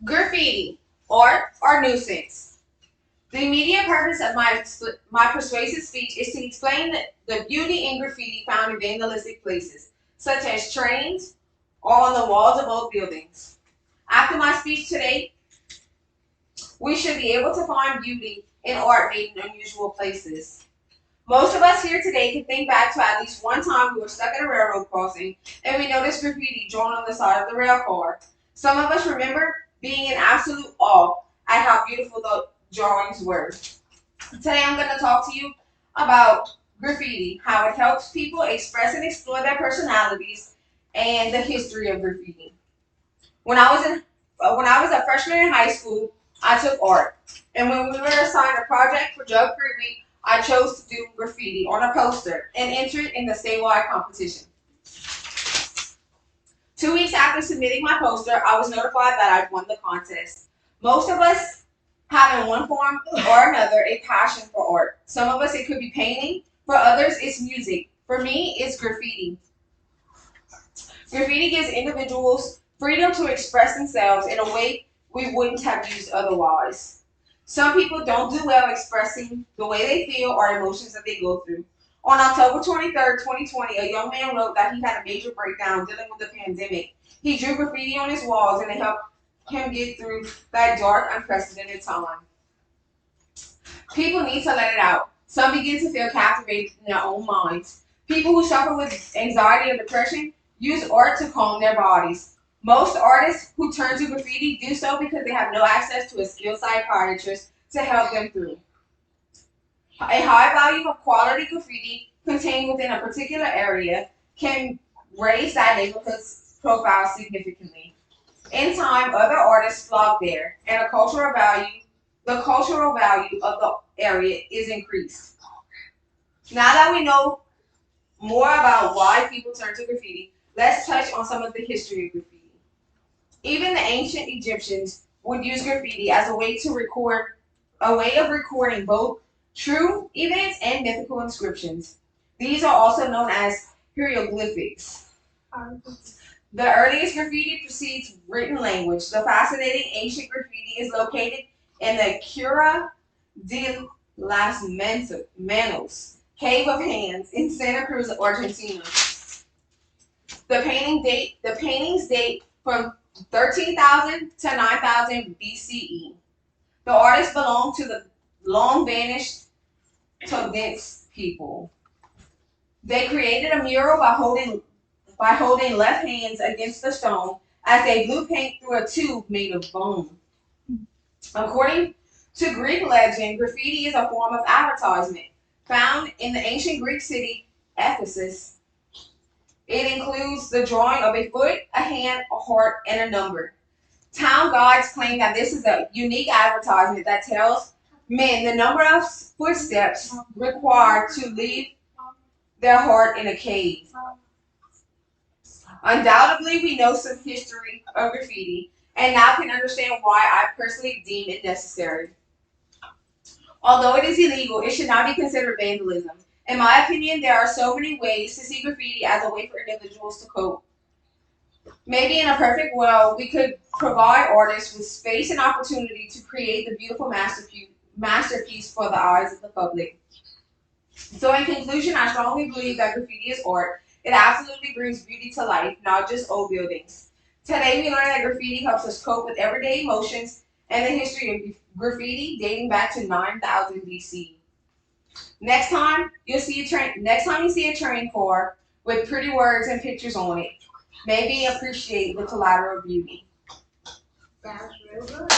Graffiti, art, or nuisance. The immediate purpose of my persuasive speech is to explain the beauty in graffiti found in vandalistic places, such as trains or on the walls of old buildings. After my speech today, we should be able to find beauty in art made in unusual places. Most of us here today can think back to at least one time we were stuck at a railroad crossing and we noticed graffiti drawn on the side of the rail car. Some of us remember being in absolute awe at how beautiful the drawings were. Today I'm going to talk to you about graffiti, how it helps people express and explore their personalities, and the history of graffiti. When I was a freshman in high school, I took art, and when we were assigned a project for Drug Free Week, I chose to do graffiti on a poster and entered in the statewide competition. 2 weeks after submitting my poster, I was notified that I'd won the contest. Most of us have in one form or another a passion for art. Some of us it could be painting, for others it's music. For me, it's graffiti. Graffiti gives individuals freedom to express themselves in a way we wouldn't have used otherwise. Some people don't do well expressing the way they feel or emotions that they go through. On October 23rd, 2020, a young man wrote that he had a major breakdown dealing with the pandemic. He drew graffiti on his walls and it helped him get through that dark, unprecedented time. People need to let it out. Some begin to feel captivated in their own minds. People who suffer with anxiety or depression use art to calm their bodies. Most artists who turn to graffiti do so because they have no access to a skilled psychiatrist to help them through. A high volume of quality graffiti contained within a particular area can raise that neighborhood's profile significantly. In time, other artists flock there, and the cultural value of the area is increased. Now that we know more about why people turn to graffiti, let's touch on some of the history of graffiti. Even the ancient Egyptians would use graffiti as a way of recording both true events and mythical inscriptions. These are also known as hieroglyphics. The earliest graffiti precedes written language. The fascinating ancient graffiti is located in the Cura de las Manos Cave of Hands in Santa Cruz, Argentina. The paintings date from 13,000 to 9,000 BCE. The artists belong to the long vanished Todense people. They created a mural by holding left hands against the stone as they blew paint through a tube made of bone. According to Greek legend, graffiti is a form of advertisement. Found in the ancient Greek city Ephesus, it includes the drawing of a foot, a hand, a heart, and a number. Town guides claim that this is a unique advertisement that tells men the number of footsteps required to leave their heart in a cave. Undoubtedly, we know some history of graffiti and now can understand why I personally deem it necessary. Although it is illegal, it should not be considered vandalism. In my opinion, there are so many ways to see graffiti as a way for individuals to cope. Maybe in a perfect world, we could provide artists with space and opportunity to create the beautiful masterpiece for the eyes of the public. So in conclusion, I strongly believe that graffiti is art. It absolutely brings beauty to life, not just old buildings. Today we learned that graffiti helps us cope with everyday emotions and the history of graffiti dating back to 9,000 BC. Next time you see a train car with pretty words and pictures on it, maybe appreciate the collateral beauty. That's real good.